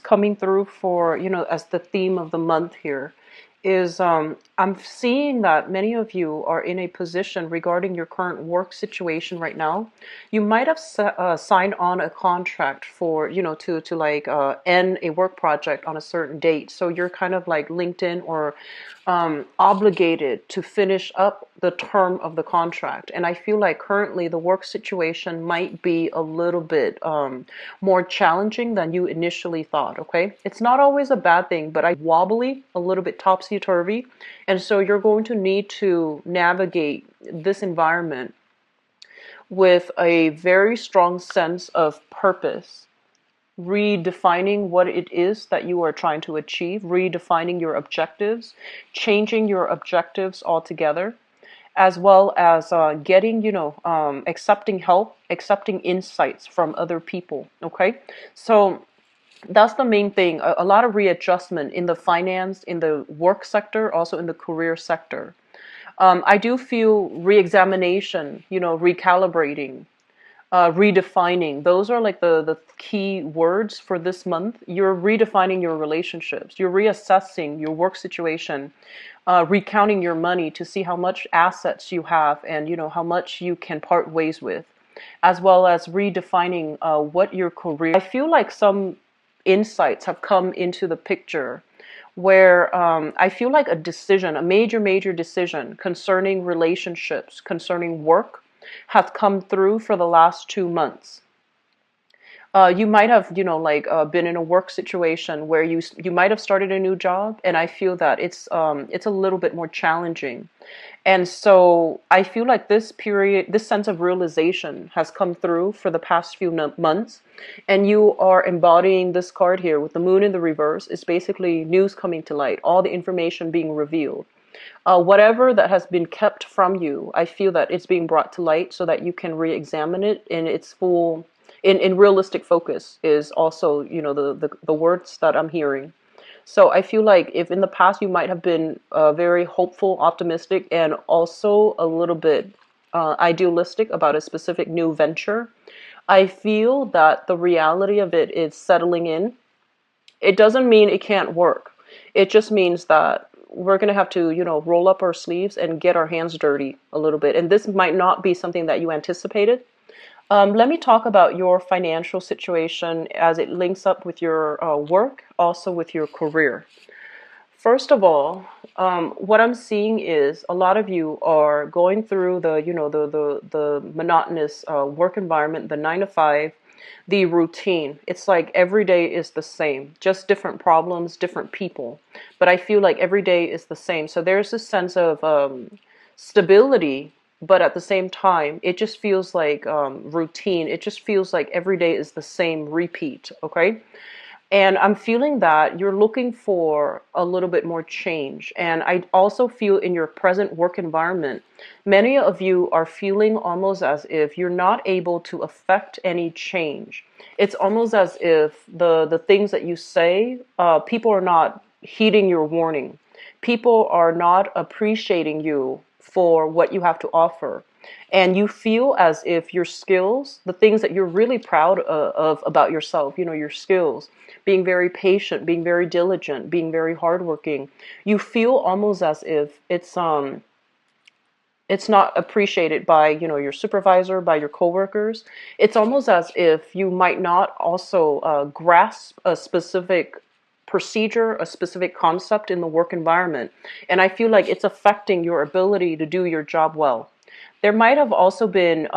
coming through for, as the theme of the month here is I'm seeing that many of you are in a position regarding your current work situation right now. You might have signed on a contract for, to like end a work project on a certain date. So you're kind of like linked in or obligated to finish up the term of the contract. And I feel like currently the work situation might be a little bit more challenging than you initially thought, okay? It's not always a bad thing, but I wobbly, a little bit topsy-turvy. And so you're going to need to navigate this environment with a very strong sense of purpose, redefining what it is that you are trying to achieve, redefining your objectives, changing your objectives altogether, as well as getting, accepting help, accepting insights from other people. Okay, so that's the main thing. A lot of readjustment in the finance, in the work sector, also in the career sector. I do feel re-examination, recalibrating, redefining. Those are like the key words for this month. You're redefining your relationships. You're reassessing your work situation, recounting your money to see how much assets you have and how much you can part ways with, as well as redefining what your career. I feel like some insights have come into the picture where I feel like a decision, a major decision concerning relationships, concerning work, has come through for the last 2 months. You might have, been in a work situation where you might have started a new job, and I feel that it's a little bit more challenging. And so I feel like this period, this sense of realization has come through for the past few months, and you are embodying this card here with the moon in the reverse. It's basically news coming to light, all the information being revealed. Whatever that has been kept from you, I feel that it's being brought to light so that you can re-examine it in its full, in realistic focus is also, the words that I'm hearing. So I feel like if in the past you might have been very hopeful, optimistic, and also a little bit idealistic about a specific new venture, I feel that the reality of it is settling in. It doesn't mean it can't work. It just means that we're going to have to, roll up our sleeves and get our hands dirty a little bit. And this might not be something that you anticipated. Let me talk about your financial situation as it links up with your work, also with your career. First of all, what I'm seeing is a lot of you are going through the monotonous work environment, the 9 to 5, the routine. It's like every day is the same, just different problems, different people. But I feel like every day is the same. So there's this sense of stability, but at the same time, it just feels like routine. It just feels like every day is the same repeat, okay? And I'm feeling that you're looking for a little bit more change. And I also feel in your present work environment, many of you are feeling almost as if you're not able to affect any change. It's almost as if the things that you say, people are not heeding your warning. People are not appreciating you for what you have to offer. And you feel as if your skills, the things that you're really proud of about yourself, your skills, being very patient, being very diligent, being very hardworking, you feel almost as if it's not appreciated by, your supervisor, by your coworkers. It's almost as if you might not also grasp a specific procedure, a specific concept in the work environment. And I feel like it's affecting your ability to do your job well. There might have also been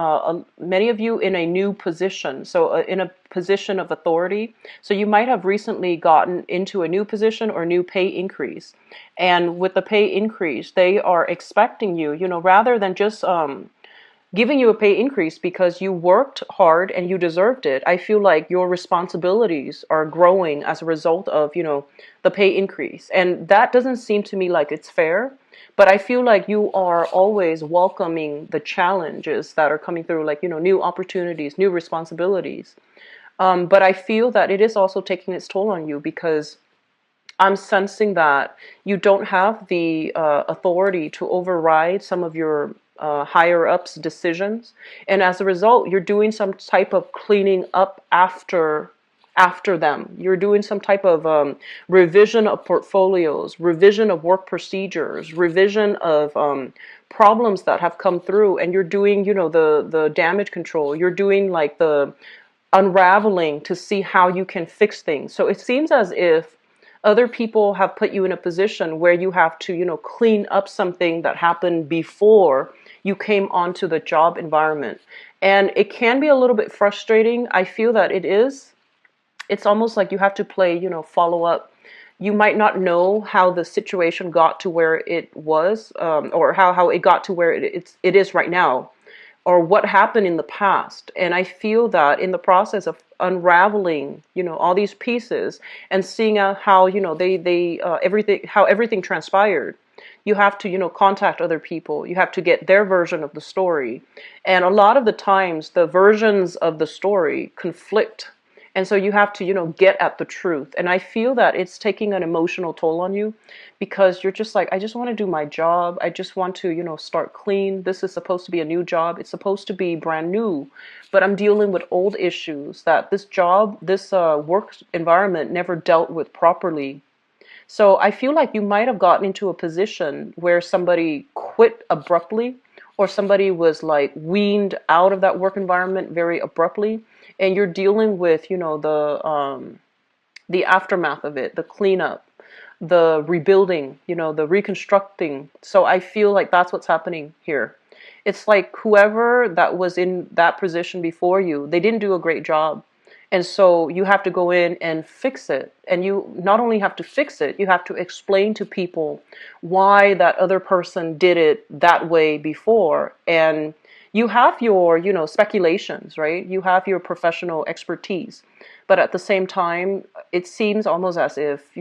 many of you in a new position, so in a position of authority. So you might have recently gotten into a new position or new pay increase. And with the pay increase, they are expecting you, rather than just giving you a pay increase because you worked hard and you deserved it. I feel like your responsibilities are growing as a result of, the pay increase. And that doesn't seem to me like it's fair. But I feel like you are always welcoming the challenges that are coming through, like, new opportunities, new responsibilities. But I feel that it is also taking its toll on you because I'm sensing that you don't have the authority to override some of your higher ups' decisions. And as a result, you're doing some type of cleaning up after them. You're doing some type of revision of portfolios, revision of work procedures, revision of problems that have come through, and you're doing, the damage control. You're doing like the unraveling to see how you can fix things. So it seems as if other people have put you in a position where you have to, clean up something that happened before you came onto the job environment. And it can be a little bit frustrating. I feel that it is. It's almost like you have to play, follow up. You might not know how the situation got to where it was, or how it got to where it is right now, or what happened in the past. And I feel that in the process of unraveling, all these pieces and seeing out how, everything transpired, you have to, contact other people. You have to get their version of the story. And a lot of the times the versions of the story conflict. And so you have to, get at the truth. And I feel that it's taking an emotional toll on you, because you're just like, I just want to do my job. I just want to, start clean. This is supposed to be a new job. It's supposed to be brand new. But I'm dealing with old issues that this job, this work environment never dealt with properly. So I feel like you might have gotten into a position where somebody quit abruptly, or somebody was like weaned out of that work environment very abruptly, and you're dealing with, the aftermath of it, the cleanup, the rebuilding, the reconstructing. So I feel like that's what's happening here. It's like whoever that was in that position before you, they didn't do a great job. And so you have to go in and fix it. And you not only have to fix it, you have to explain to people why that other person did it that way before. And you have your, speculations, right? You have your professional expertise. But at the same time, it seems almost as if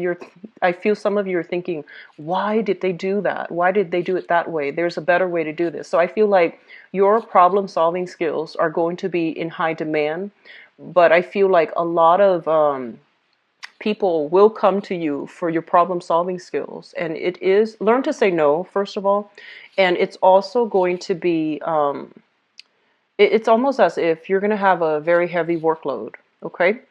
I feel some of you are thinking, why did they do that? Why did they do it that way? There's a better way to do this. So I feel like your problem solving skills are going to be in high demand. But I feel like a lot of people will come to you for your problem solving skills. And it is, learn to say no, first of all. And it's also going to be, it's almost as if you're going to have a very heavy workload. Okay.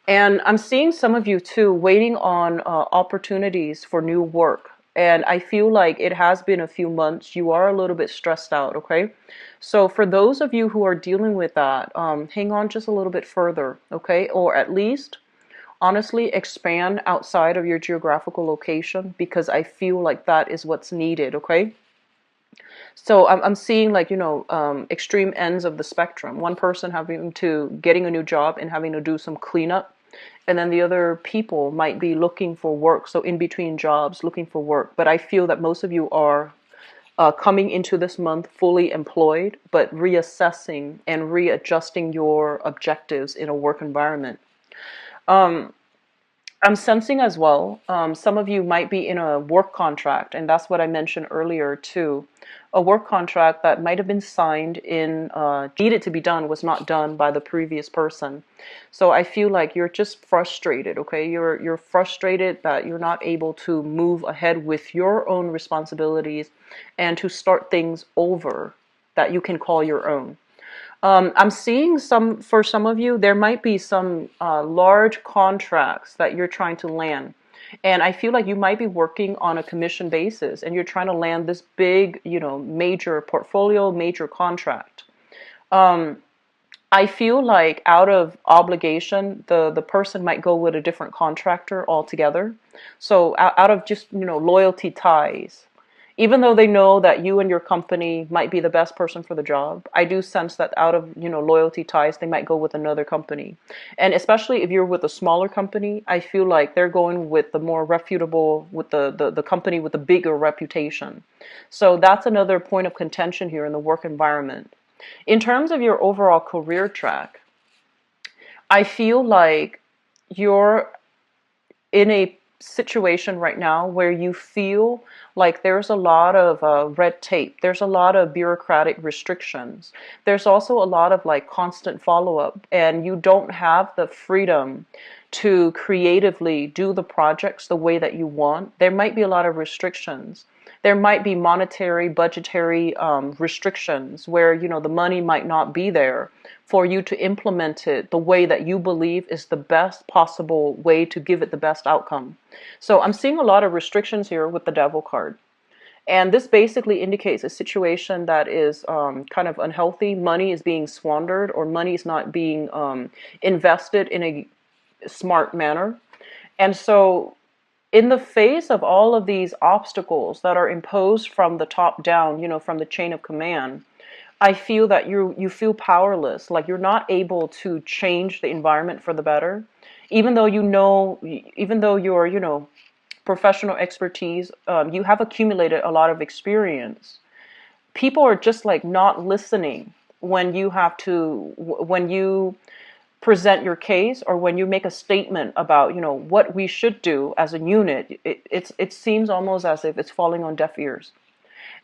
And I'm seeing some of you too waiting on opportunities for new work. And I feel like it has been a few months. You are a little bit stressed out. Okay. So for those of you who are dealing with that, hang on just a little bit further. Okay. Or at least honestly expand outside of your geographical location, because I feel like that is what's needed. Okay. So I'm seeing like, extreme ends of the spectrum. One person having to getting a new job and having to do some cleanup. And then the other people might be looking for work. So in between jobs, looking for work. But I feel that most of you are coming into this month fully employed, but reassessing and readjusting your objectives in a work environment. I'm sensing as well, some of you might be in a work contract, and that's what I mentioned earlier too. A work contract that might have been signed in, needed to be done, was not done by the previous person. So I feel like you're just frustrated, okay? You're frustrated that you're not able to move ahead with your own responsibilities and to start things over that you can call your own. I'm seeing for some of you, there might be some large contracts that you're trying to land. And I feel like you might be working on a commission basis and you're trying to land this big, major portfolio, major contract. I feel like out of obligation, the person might go with a different contractor altogether. So out of just, loyalty ties. Even though they know that you and your company might be the best person for the job, I do sense that out of, loyalty ties, they might go with another company. And especially if you're with a smaller company, I feel like they're going with the more reputable, with the company with the bigger reputation. So that's another point of contention here in the work environment. In terms of your overall career track, I feel like you're in a situation right now where you feel like there's a lot of red tape. There's a lot of bureaucratic restrictions. There's also a lot of like constant follow-up, and you don't have the freedom to creatively do the projects the way that you want. There might be a lot of restrictions. There might be monetary, budgetary restrictions where, the money might not be there for you to implement it the way that you believe is the best possible way to give it the best outcome. So I'm seeing a lot of restrictions here with the Devil card. And this basically indicates a situation that is kind of unhealthy. Money is being squandered, or money is not being invested in a smart manner. And so, in the face of all of these obstacles that are imposed from the top down, from the chain of command, I feel that you feel powerless, like you're not able to change the environment for the better, even though even though you're, professional expertise, you have accumulated a lot of experience. People are just like not listening when you present your case, or when you make a statement about, what we should do as a unit. It seems almost as if it's falling on deaf ears.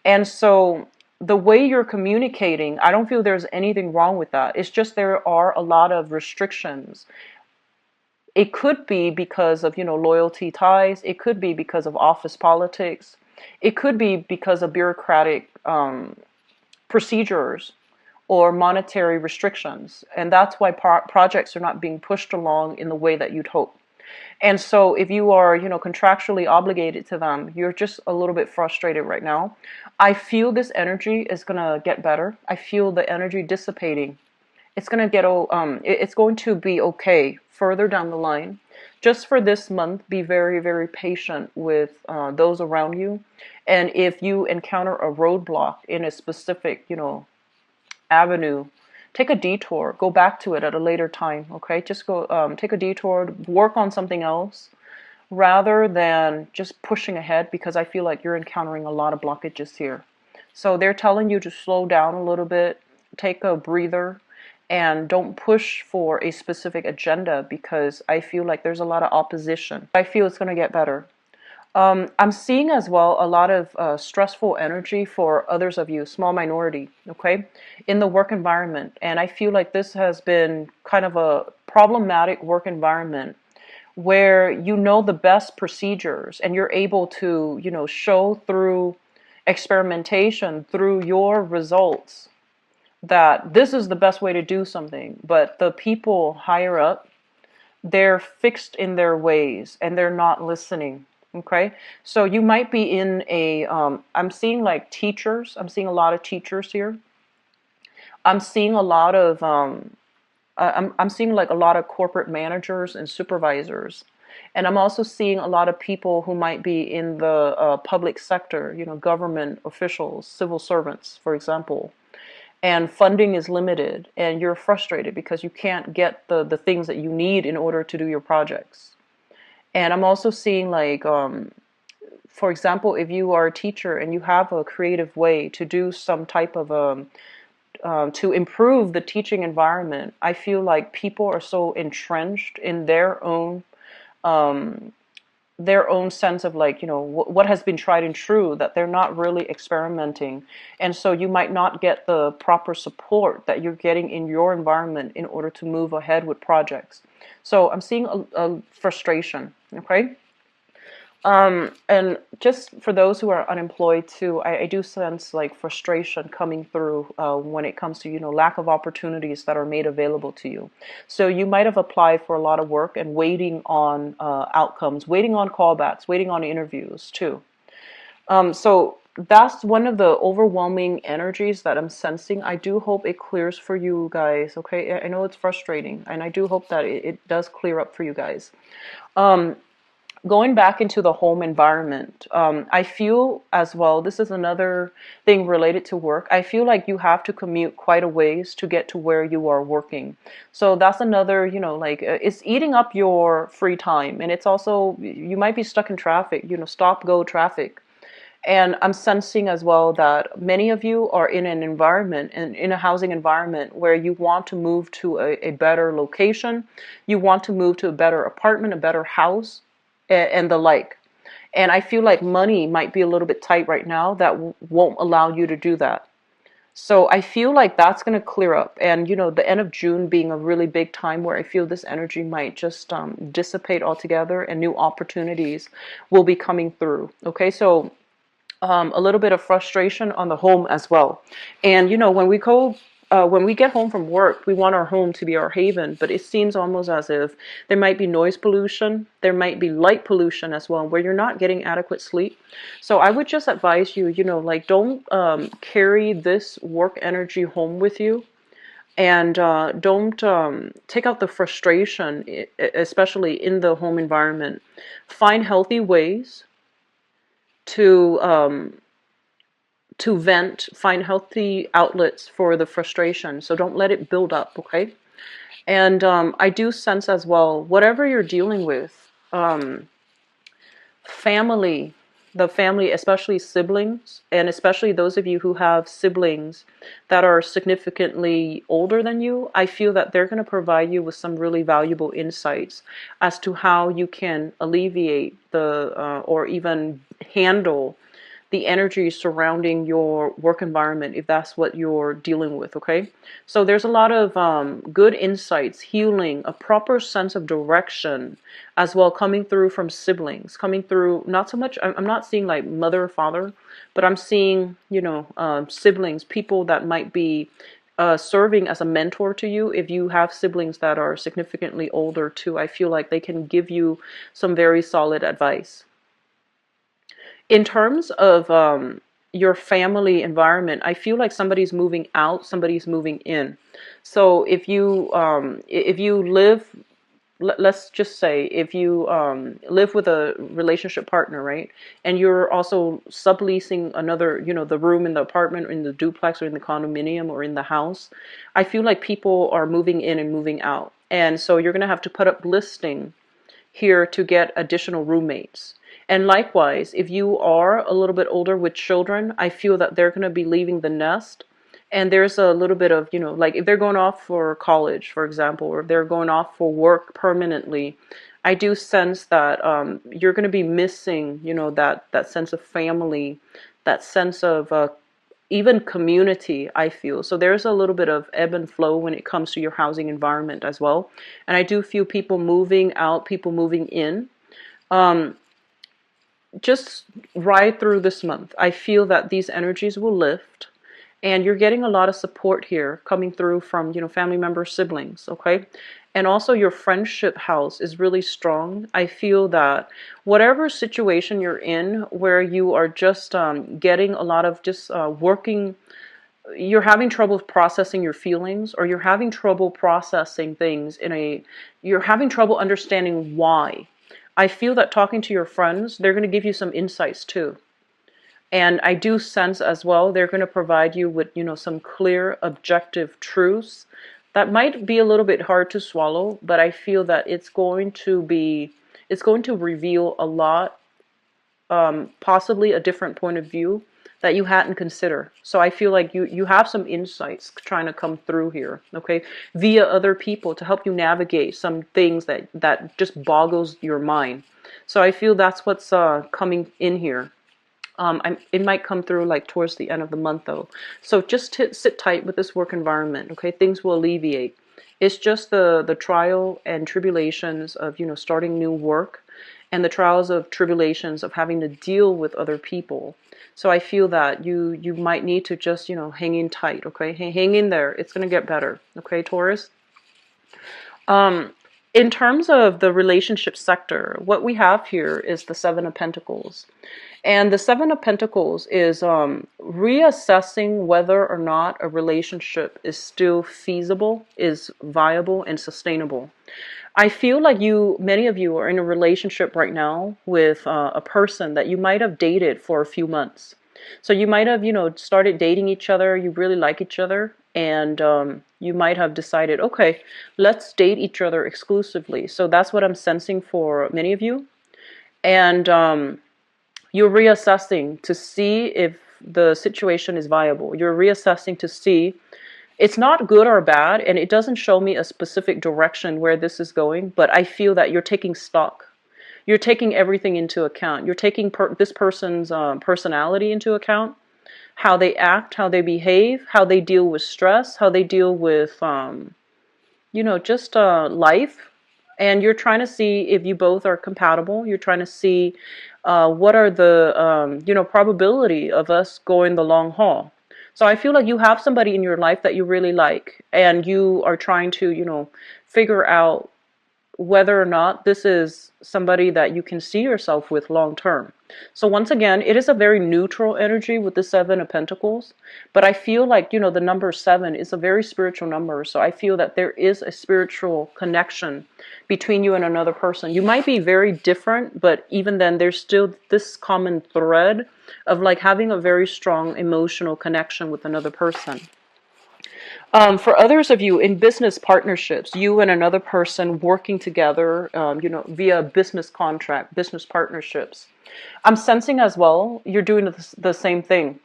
And so the way you're communicating, I don't feel there's anything wrong with that. It's just there are a lot of restrictions. It could be because of, loyalty ties. It could be because of office politics. It could be because of bureaucratic procedures or monetary restrictions. And that's why projects are not being pushed along in the way that you'd hope. And so if you are, contractually obligated to them, you're just a little bit frustrated right now. I feel this energy is going to get better. I feel the energy dissipating. It's going to it's going to be okay further down the line. Just for this month, be very, very patient with those around you. And if you encounter a roadblock in a specific, avenue, take a detour, go back to it at a later time. Okay, just go take a detour, work on something else rather than just pushing ahead, because I feel like you're encountering a lot of blockages here. So they're telling you to slow down a little bit, take a breather, and don't push for a specific agenda, because I feel like there's a lot of opposition. I feel it's going to get better. I'm seeing as well a lot of stressful energy for others of you, small minority, okay, in the work environment. And I feel like this has been kind of a problematic work environment where you know the best procedures and you're able to, show through experimentation, through your results, that this is the best way to do something. But the people higher up, they're fixed in their ways and they're not listening. Okay, so you might be in I'm seeing like teachers. I'm seeing a lot of teachers here. I'm seeing a lot of, I'm seeing like a lot of corporate managers and supervisors. And I'm also seeing a lot of people who might be in the public sector, government officials, civil servants, for example. And funding is limited and you're frustrated because you can't get the things that you need in order to do your projects. And I'm also seeing like, for example, if you are a teacher and you have a creative way to do some type of, to improve the teaching environment, I feel like people are so entrenched in their own sense of like, what has been tried and true, that they're not really experimenting. And so you might not get the proper support that you're getting in your environment in order to move ahead with projects. So I'm seeing a frustration, okay? And just for those who are unemployed too, I do sense like frustration coming through when it comes to, lack of opportunities that are made available to you. So you might have applied for a lot of work and waiting on outcomes, waiting on callbacks, waiting on interviews too. So that's one of the overwhelming energies that I'm sensing. I do hope it clears for you guys, okay? I know it's frustrating, and I do hope that it does clear up for you guys. Going back into the home environment, I feel as well, this is another thing related to work. I feel like you have to commute quite a ways to get to where you are working. So that's another, like it's eating up your free time. And it's also, you might be stuck in traffic, stop, go traffic. And I'm sensing as well that many of you are in an environment, in a housing environment, where you want to move to a better location. You want to move to a better apartment, a better house, and the like. And I feel like money might be a little bit tight right now that won't allow you to do that. So I feel like that's going to clear up. And, the end of June being a really big time where I feel this energy might just dissipate altogether and new opportunities will be coming through. Okay, so a little bit of frustration on the home as well. And when we get home from work, we want our home to be our haven, but it seems almost as if there might be noise pollution, there might be light pollution as well, where you're not getting adequate sleep. So I would just advise you, like don't carry this work energy home with you. And don't take out the frustration, especially in the home environment. Find healthy ways to vent, find healthy outlets for the frustration. So don't let it build up, okay? And I do sense as well, whatever you're dealing with, family, the family, especially siblings, and especially those of you who have siblings that are significantly older than you, I feel that they're going to provide you with some really valuable insights as to how you can alleviate or even handle the energy surrounding your work environment if that's what you're dealing with, okay? So there's a lot of good insights, healing, a proper sense of direction as well coming through from siblings, coming through, not so much, I'm not seeing like mother or father, but I'm seeing, siblings, people that might be serving as a mentor to you. If you have siblings that are significantly older too, I feel like they can give you some very solid advice. In terms of your family environment, I feel like somebody's moving out, somebody's moving in. So if you live, let's just say if you live with a relationship partner, right, and you're also subleasing another, the room in the apartment or in the duplex or in the condominium or in the house, I feel like people are moving in and moving out. And so you're going to have to put up listing here to get additional roommates. And likewise, if you are a little bit older with children, I feel that they're going to be leaving the nest. And there's a little bit of, like if they're going off for college, for example, or if they're going off for work permanently, I do sense that you're going to be missing, that sense of family, that sense of even community, I feel. So there's a little bit of ebb and flow when it comes to your housing environment as well. And I do feel people moving out, people moving in. Just ride through this month. I feel that these energies will lift, and you're getting a lot of support here coming through from, family members, siblings, okay? And also your friendship house is really strong. I feel that whatever situation you're in where you are just getting a lot of just working, you're having trouble processing your feelings, or you're having trouble processing things you're having trouble understanding why. I feel that talking to your friends, they're going to give you some insights too. And I do sense as well, they're going to provide you with, some clear, objective truths that might be a little bit hard to swallow, but I feel that it's going to reveal a lot, possibly a different point of view that you hadn't considered. So I feel like you have some insights trying to come through here, okay, via other people to help you navigate some things that just boggles your mind. So I feel that's what's coming in here. It might come through like towards the end of the month though. So just sit tight with this work environment, okay? Things will alleviate. It's just the trial and tribulations of, starting new work, and the trials of tribulations of having to deal with other people. So I feel that you might need to just, hang in tight, okay? Hang in there. It's going to get better, okay, Taurus? In terms of the relationship sector, what we have here is the Seven of Pentacles. And the Seven of Pentacles is reassessing whether or not a relationship is still feasible, is viable, and sustainable. I feel like many of you are in a relationship right now with a person that you might have dated for a few months. So you might have, started dating each other, you really like each other, and you might have decided, okay, let's date each other exclusively. So that's what I'm sensing for many of you. And you're reassessing to see if the situation is viable. You're reassessing to see it's not good or bad, and it doesn't show me a specific direction where this is going, but I feel that you're taking stock. You're taking everything into account. You're taking this person's personality into account, how they act, how they behave, how they deal with stress, how they deal with, just life. And you're trying to see if you both are compatible. You're trying to see what are the probability of us going the long haul. So I feel like you have somebody in your life that you really like, and you are trying to figure out whether or not this is somebody that you can see yourself with long term. So once again, it is a very neutral energy with the Seven of Pentacles, but I feel like, the number seven is a very spiritual number. So I feel that there is a spiritual connection between you and another person. You might be very different, but even then there's still this common thread of like having a very strong emotional connection with another person. For others of you in business partnerships, you and another person working together, via business contract, business partnerships, I'm sensing as well you're doing the same thing.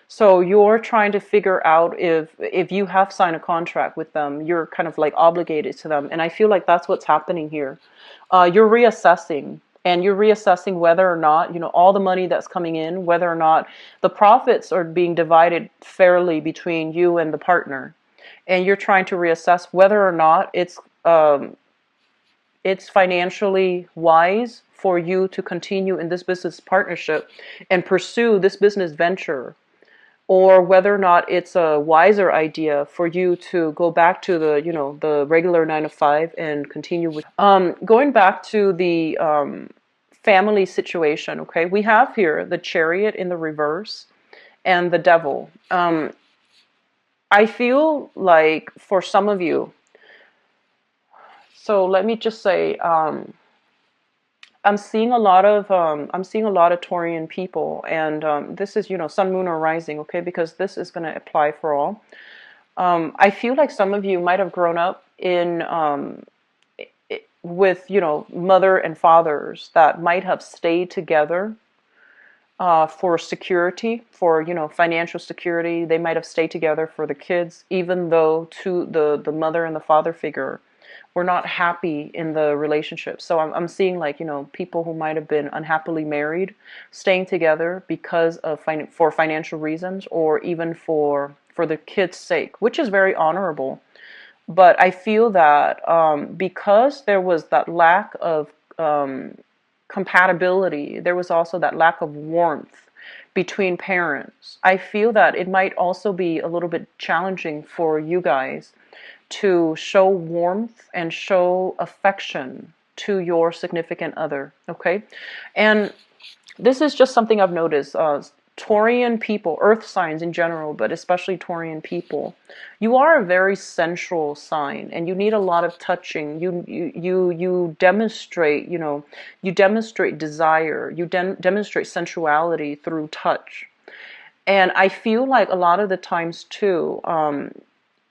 So you're trying to figure out if you have signed a contract with them, you're kind of like obligated to them, and I feel like that's what's happening here. You're reassessing. And you're reassessing whether or not, all the money that's coming in, whether or not the profits are being divided fairly between you and the partner. And you're trying to reassess whether or not it's financially wise for you to continue in this business partnership and pursue this business venture, or whether or not it's a wiser idea for you to go back to the regular 9 to 5 and continue with going back to the family situation. Okay, we have here the Chariot in the reverse and the Devil. I feel like for some of you, so let me just say, I'm seeing a lot of Taurian people, and this is Sun, Moon, or Rising, okay? Because this is going to apply for all. I feel like some of you might have grown up in with mother and fathers that might have stayed together for security, for financial security. They might have stayed together for the kids, even though the mother and the father figure were not happy in the relationship. So I'm seeing like people who might have been unhappily married staying together because of for financial reasons, or even for the kids' sake, which is very honorable. But I feel that because there was that lack of compatibility, there was also that lack of warmth between parents. I feel that it might also be a little bit challenging for you guys to show warmth and show affection to your significant other, okay? And this is just something I've noticed. Taurian people, earth signs in general, but especially Taurian people, you are a very sensual sign, and you need a lot of touching. You demonstrate, you demonstrate desire, you demonstrate sensuality through touch. And I feel like a lot of the times too,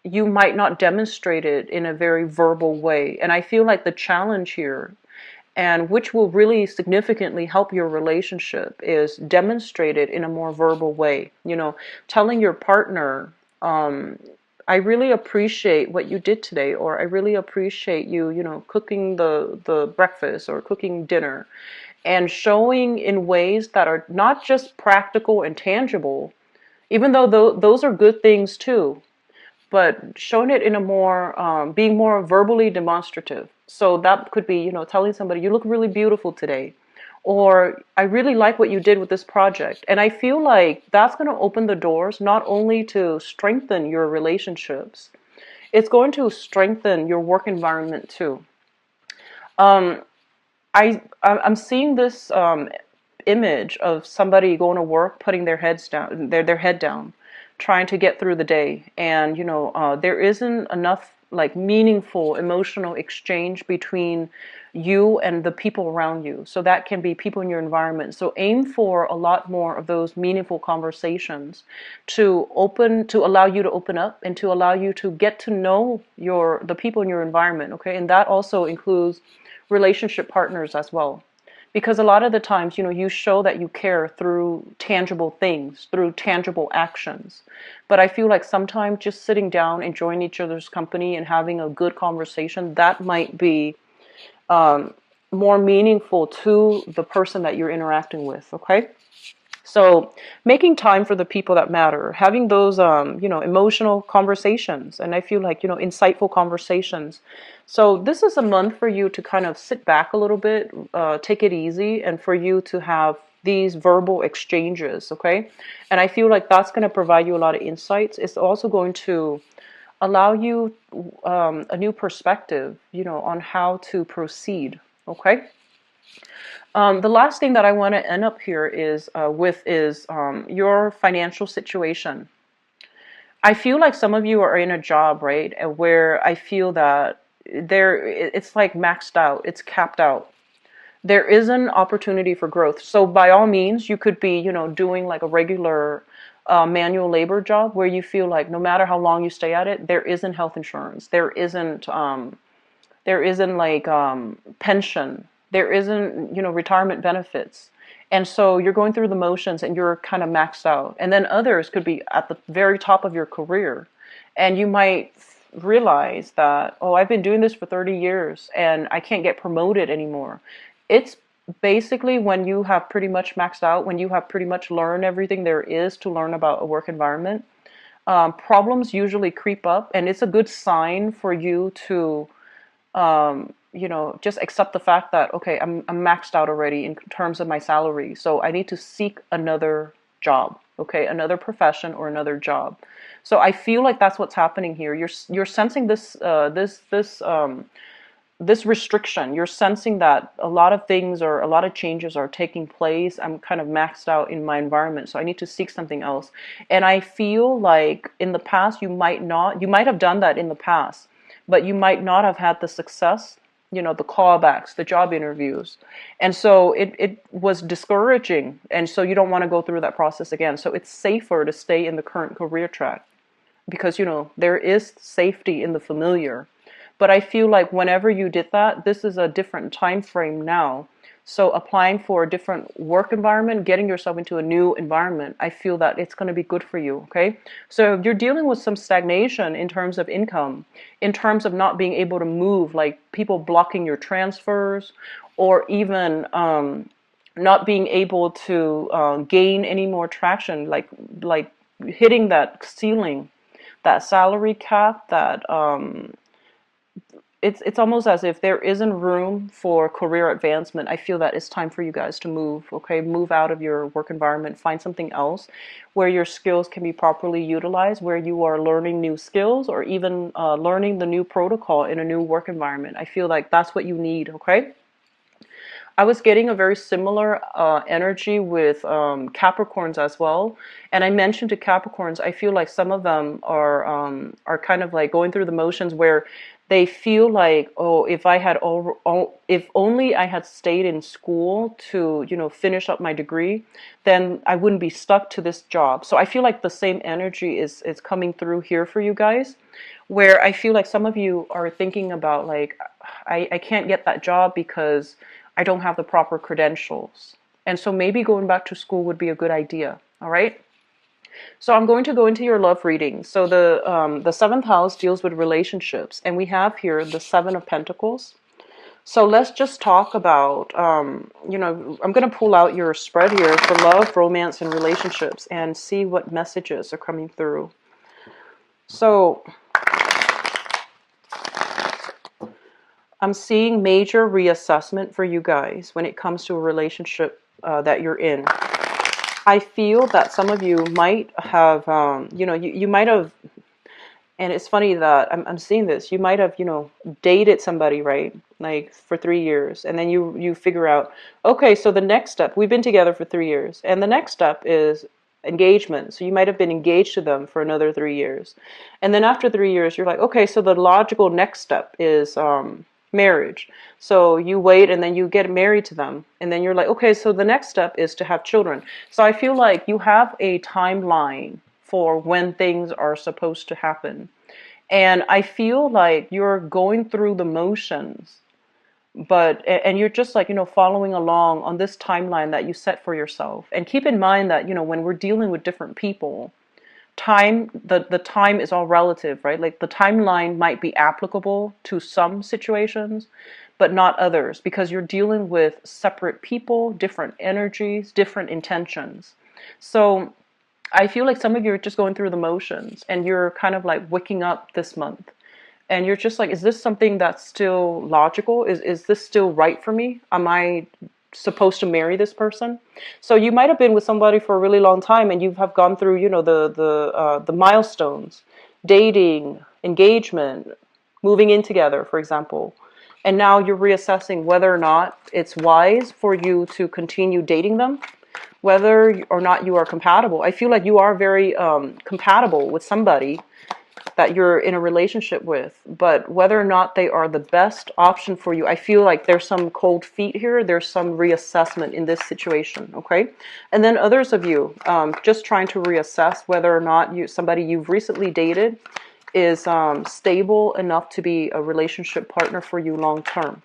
you might not demonstrate it in a very verbal way. And I feel like the challenge here, and which will really significantly help your relationship, is demonstrate it in a more verbal way. Telling your partner, I really appreciate what you did today, or I really appreciate you, cooking the breakfast or cooking dinner, and showing in ways that are not just practical and tangible, even though those are good things too, but showing it in a more, being more verbally demonstrative. So that could be, telling somebody, you look really beautiful today, or I really like what you did with this project. And I feel like that's going to open the doors not only to strengthen your relationships, it's going to strengthen your work environment too. I'm seeing this image of somebody going to work, putting their heads down, their head down, trying to get through the day, and there isn't enough like meaningful emotional exchange between you and the people around you. So that can be people in your environment. So aim for a lot more of those meaningful conversations to allow you to open up, and to allow you to get to know the people in your environment. Okay, and that also includes relationship partners as well. Because a lot of the times, you show that you care through tangible things, through tangible actions. But I feel like sometimes just sitting down, enjoying each other's company, and having a good conversation, that might be more meaningful to the person that you're interacting with, okay? So making time for the people that matter, having those, emotional conversations, and I feel like, insightful conversations. So this is a month for you to kind of sit back a little bit, take it easy, and for you to have these verbal exchanges, okay? And I feel like that's going to provide you a lot of insights. It's also going to allow you a new perspective, on how to proceed, okay? The last thing that I want to end up here is your financial situation. I feel like some of you are in a job, right, where I feel that it's like maxed out, it's capped out. There is an opportunity for growth. So by all means, you could be, doing like a regular manual labor job where you feel like no matter how long you stay at it, there isn't health insurance, there isn't like pension, there isn't retirement benefits, and so you're going through the motions and you're kind of maxed out. And then others could be at the very top of your career, and you might realize that, oh, I've been doing this for 30 years and I can't get promoted anymore. It's basically when you have pretty much maxed out, when you have pretty much learned everything there is to learn about a work environment, problems usually creep up, and it's a good sign for you to just accept the fact that, okay, I'm maxed out already in terms of my salary, so I need to seek another job, okay, another profession or another job. So I feel like that's what's happening here. You're sensing this restriction. You're sensing that a lot of things or a lot of changes are taking place. I'm kind of maxed out in my environment, so I need to seek something else. And I feel like in the past, you might have done that in the past, but you might not have had the success, the callbacks, the job interviews. And so it was discouraging. And so you don't want to go through that process again. So it's safer to stay in the current career track because, there is safety in the familiar. But I feel like whenever you did that, this is a different time frame now. So applying for a different work environment, getting yourself into a new environment, I feel that it's going to be good for you, okay? So if you're dealing with some stagnation in terms of income, in terms of not being able to move, like people blocking your transfers, or even not being able to gain any more traction, like hitting that ceiling, that salary cap, that it's almost as if there isn't room for career advancement. I feel that it's time for you guys to move, okay? Move out of your work environment, find something else where your skills can be properly utilized, where you are learning new skills or even learning the new protocol in a new work environment. I feel like that's what you need, okay? I was getting a very similar energy with Capricorns as well, and I mentioned to Capricorns, I feel like some of them are kind of like going through the motions where they feel like, oh, if only I had stayed in school to finish up my degree, then I wouldn't be stuck to this job. So I feel like the same energy is coming through here for you guys, where I feel like some of you are thinking about like, I can't get that job because I don't have the proper credentials. And so maybe going back to school would be a good idea. All right. So I'm going to go into your love reading. So the seventh house deals with relationships, and we have here the Seven of Pentacles. So let's just talk about, I'm going to pull out your spread here for love, romance, and relationships and see what messages are coming through. So I'm seeing major reassessment for you guys when it comes to a relationship that you're in. I feel that some of you might have, you might have, and it's funny that I'm seeing this, you might have, dated somebody, right? Like for 3 years. And then you figure out, okay, so the next step, we've been together for 3 years. And the next step is engagement. So you might have been engaged to them for another 3 years. And then after 3 years, you're like, okay, so the logical next step is marriage. So you wait and then you get married to them. And then you're like, okay, so the next step is to have children. So I feel like you have a timeline for when things are supposed to happen. And I feel like you're going through the motions, and you're just like, following along on this timeline that you set for yourself. And keep in mind that, when we're dealing with different people, the time is all relative, right? Like the timeline might be applicable to some situations, but not others, because you're dealing with separate people, different energies, different intentions. So I feel like some of you are just going through the motions and you're kind of like waking up this month. And you're just like, is this something that's still logical? Is this still right for me? Am I supposed to marry this person? So you might have been with somebody for a really long time and you have gone through, you know, the milestones, dating, engagement, moving in together, for example. And now you're reassessing whether or not it's wise for you to continue dating them, whether or not you are compatible. I feel like you are very compatible with somebody that you're in a relationship with, but whether or not they are the best option for you, I feel like there's some cold feet here. There's some reassessment in this situation, okay? And then others of you just trying to reassess whether or not somebody you've recently dated is stable enough to be a relationship partner for you long term.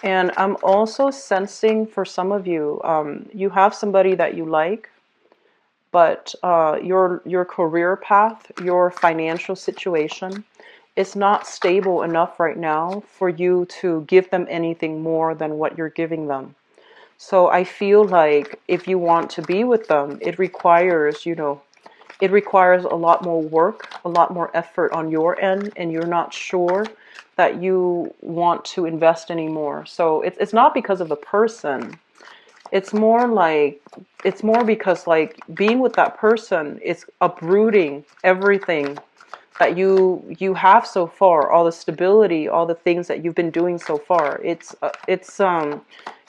And I'm also sensing for some of you, you have somebody that you like, but your career path, your financial situation is not stable enough right now for you to give them anything more than what you're giving them. So I feel like if you want to be with them, it requires, you know, it requires a lot more work, a lot more effort on your end, and you're not sure that you want to invest anymore. So it's not because of the person. It's more like, it's more because like being with that person is uprooting everything that you have so far, all the stability, all the things that you've been doing so far. It's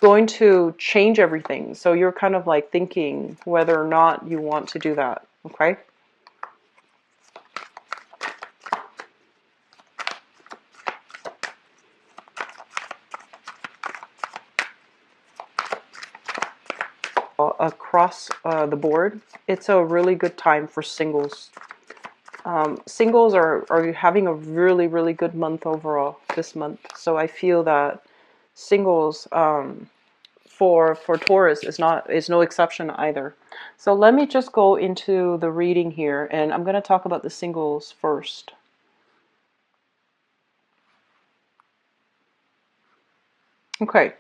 going to change everything. So you're kind of like thinking whether or not you want to do that. Okay. Across the board, it's a really good time for singles. Singles are having a really, really good month overall this month. So I feel that singles for Taurus is no exception either. So let me just go into the reading here, and I'm going to talk about the singles first. Okay,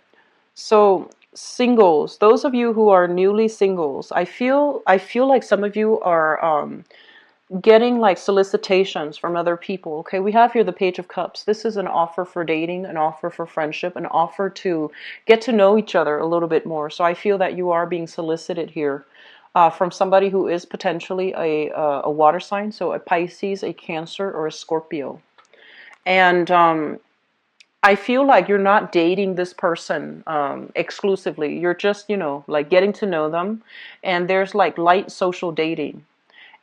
so singles, those of you who are newly singles, I feel like some of you are getting like solicitations from other people. Okay, we have here the Page of Cups. This is an offer for dating, an offer for friendship, an offer to get to know each other a little bit more. So I feel that you are being solicited here from somebody who is potentially a water sign, so a Pisces, a Cancer, or a Scorpio. And I feel like you're not dating this person exclusively. You're just, you know, like getting to know them. And there's like light social dating.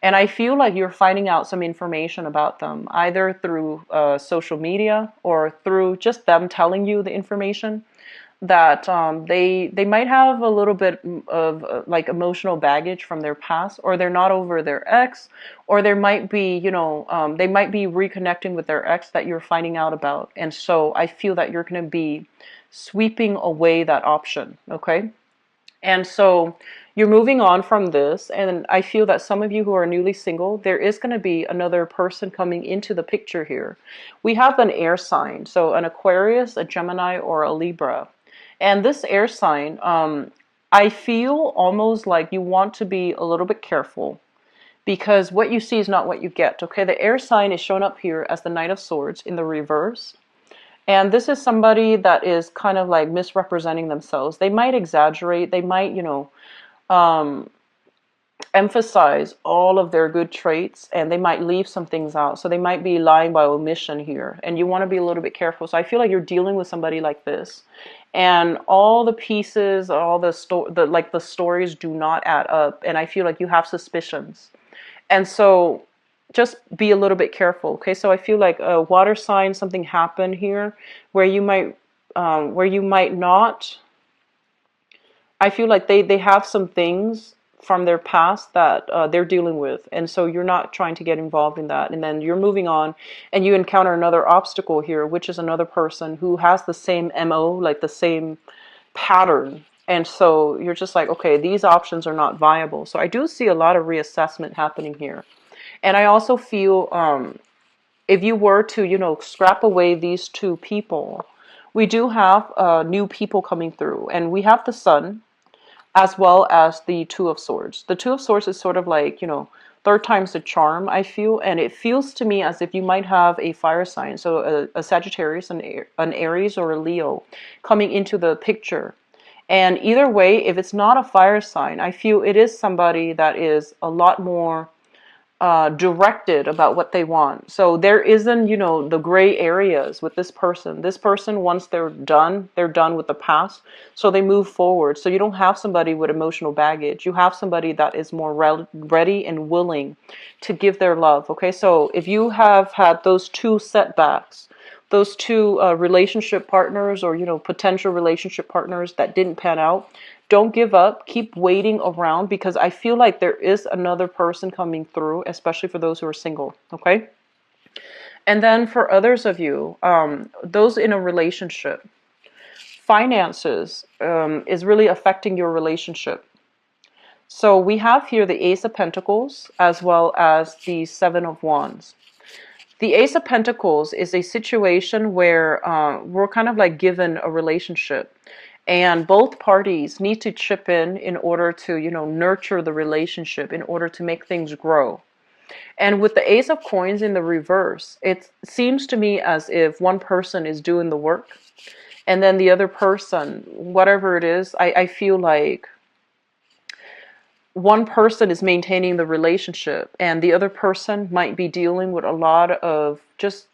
And I feel like you're finding out some information about them, either through social media or through just them telling you the information that they might have a little bit of like emotional baggage from their past, or they're not over their ex, or there might be, you know, they might be reconnecting with their ex that you're finding out about. And so I feel that you're going to be sweeping away that option, okay? And so you're moving on from this, and I feel that some of you who are newly single, there is going to be another person coming into the picture here. We have an air sign, so an Aquarius, a Gemini, or a Libra. And this air sign, I feel almost like you want to be a little bit careful because what you see is not what you get. Okay, the air sign is shown up here as the Knight of Swords in the reverse. And this is somebody that is kind of like misrepresenting themselves. They might exaggerate. They might, you know, emphasize all of their good traits, and they might leave some things out. So they might be lying by omission here. And you want to be a little bit careful. So I feel like you're dealing with somebody like this. And all the pieces, all the stories do not add up. And I feel like you have suspicions. And so just be a little bit careful. Okay, so I feel like a water sign, something happened here where you might not. I feel like they have some things from their past that they're dealing with, and so you're not trying to get involved in that. And then you're moving on, and you encounter another obstacle here, which is another person who has the same MO, like the same pattern. And so you're just like, okay, these options are not viable. So I do see a lot of reassessment happening here. And I also feel if you were to, you know, scrap away these two people, we do have new people coming through, and we have the Sun as well as the Two of Swords. The Two of Swords is sort of like, third time's the charm, I feel, and it feels to me as if you might have a fire sign, so a Sagittarius, an Aries, or a Leo coming into the picture. And either way, if it's not a fire sign, I feel it is somebody that is a lot more directed about what they want. So there isn't, the gray areas with this person. This person, once they're done with the past. So they move forward. So you don't have somebody with emotional baggage. You have somebody that is more ready and willing to give their love. Okay, so if you have had those two setbacks, those two relationship partners, or potential relationship partners that didn't pan out, don't give up. Keep waiting around, because I feel like there is another person coming through, especially for those who are single. Okay. And then for others of you, those in a relationship, finances is really affecting your relationship. So we have here the Ace of Pentacles as well as the Seven of Wands. The Ace of Pentacles is a situation where we're kind of like given a relationship, and both parties need to chip in order to, nurture the relationship, in order to make things grow. And with the Ace of Coins in the reverse, it seems to me as if one person is doing the work, and then the other person, whatever it is, I feel like one person is maintaining the relationship, and the other person might be dealing with a lot of just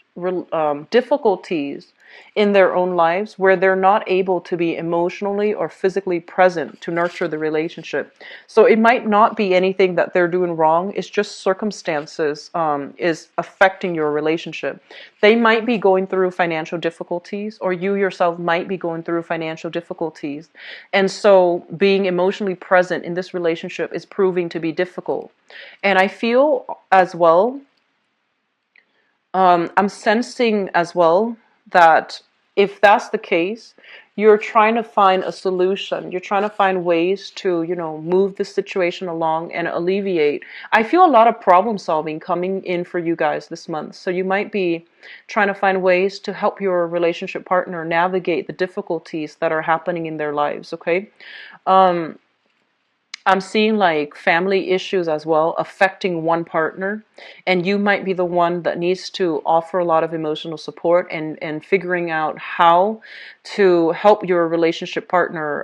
difficulties in their own lives, where they're not able to be emotionally or physically present to nurture the relationship. So it might not be anything that they're doing wrong. It's just circumstances is affecting your relationship. They might be going through financial difficulties, or you yourself might be going through financial difficulties. And so being emotionally present in this relationship is proving to be difficult. And I feel as well, I'm sensing as well that if that's the case, you're trying to find a solution. You're trying to find ways to, move the situation along and alleviate. I feel a lot of problem solving coming in for you guys this month. So you might be trying to find ways to help your relationship partner navigate the difficulties that are happening in their lives, okay? I'm seeing like family issues as well affecting one partner, and you might be the one that needs to offer a lot of emotional support and figuring out how to help your relationship partner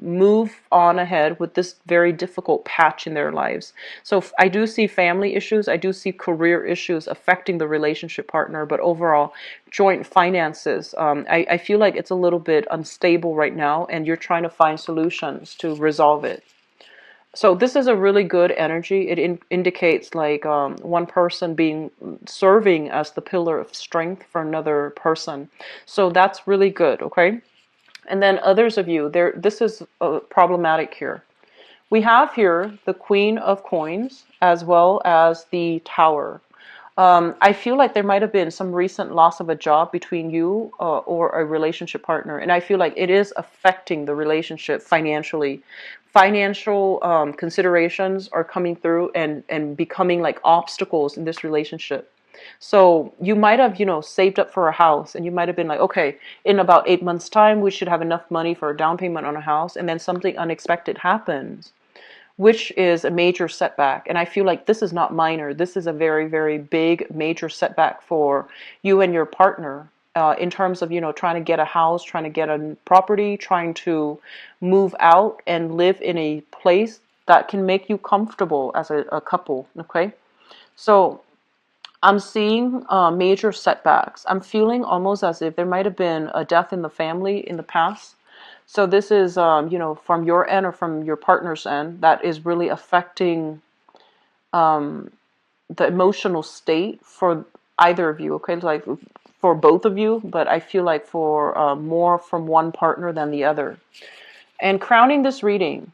move on ahead with this very difficult patch in their lives. So I do see family issues, I do see career issues affecting the relationship partner, but overall joint finances, I feel like it's a little bit unstable right now, and you're trying to find solutions to resolve it. So this is a really good energy. It indicates like one person serving as the pillar of strength for another person. So that's really good, okay? And then others of you, this is problematic here. We have here the Queen of Coins as well as the Tower. I feel like there might have been some recent loss of a job between you or a relationship partner, and I feel like it is affecting the relationship financially. Financial considerations are coming through and becoming like obstacles in this relationship. So you might have, saved up for a house, and you might have been like, okay, in about 8 months' time, we should have enough money for a down payment on a house, and then something unexpected happens, which is a major setback. And I feel like this is not minor. This is a very, very big, major setback for you and your partner in terms of, trying to get a house, trying to get a property, trying to move out and live in a place that can make you comfortable as a couple, okay? So I'm seeing major setbacks. I'm feeling almost as if there might have been a death in the family in the past. So this is, from your end or from your partner's end, that is really affecting the emotional state for either of you, okay? Like for both of you, but I feel like for more from one partner than the other. And crowning this reading,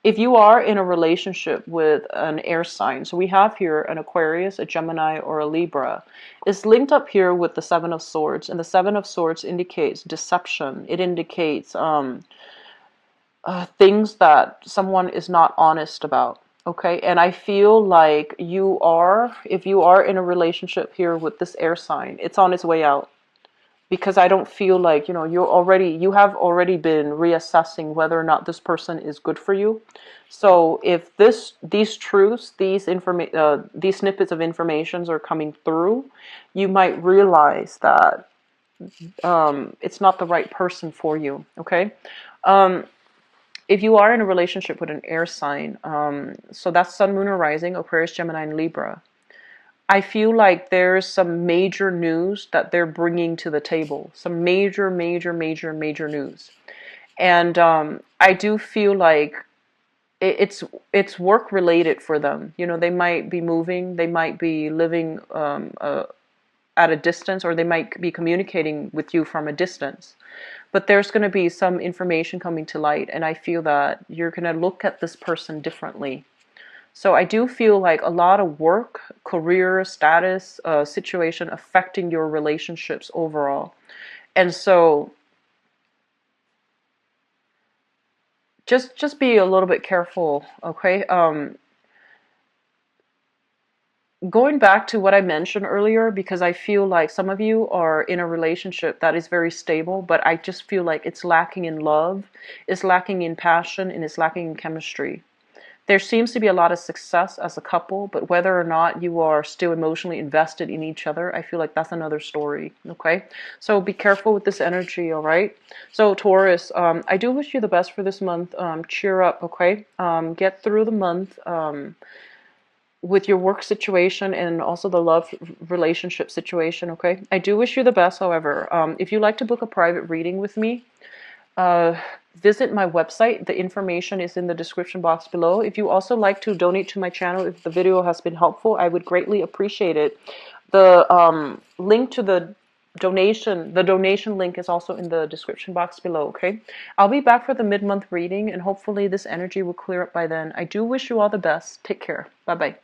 if you are in a relationship with an air sign, so we have here an Aquarius, a Gemini, or a Libra, it's linked up here with the Seven of Swords, and the Seven of Swords indicates deception. It indicates things that someone is not honest about, okay? And I feel like if you are in a relationship here with this air sign, it's on its way out. because I don't feel like, you have already been reassessing whether or not this person is good for you. So if these truths, these snippets of informations are coming through, you might realize that it's not the right person for you. Okay. Um, if you are in a relationship with an air sign, so that's Sun, Moon, or Rising, Aquarius, Gemini, and Libra. I feel like there's some major news that they're bringing to the table. Some major, major, major, major news. And I do feel like it's work related for them. They might be moving, they might be living at a distance, or they might be communicating with you from a distance. But there's going to be some information coming to light, and I feel that you're going to look at this person differently. So I do feel like a lot of work, career, status, situation affecting your relationships overall. And so just be a little bit careful, okay? Going back to what I mentioned earlier, because I feel like some of you are in a relationship that is very stable, but I just feel like it's lacking in love, it's lacking in passion, and it's lacking in chemistry. There seems to be a lot of success as a couple, but whether or not you are still emotionally invested in each other, I feel like that's another story, okay? So be careful with this energy, all right? So Taurus, I do wish you the best for this month. Cheer up, okay? Get through the month with your work situation and also the love relationship situation, okay? I do wish you the best, however. If you'd like to book a private reading with me, visit my website. The information is in the description box below. If you also like to donate to my channel, if the video has been helpful, I would greatly appreciate it. The link to the donation link is also in the description box below, okay? I'll be back for the mid-month reading, and hopefully this energy will clear up by then. I do wish you all the best. Take care. Bye-bye.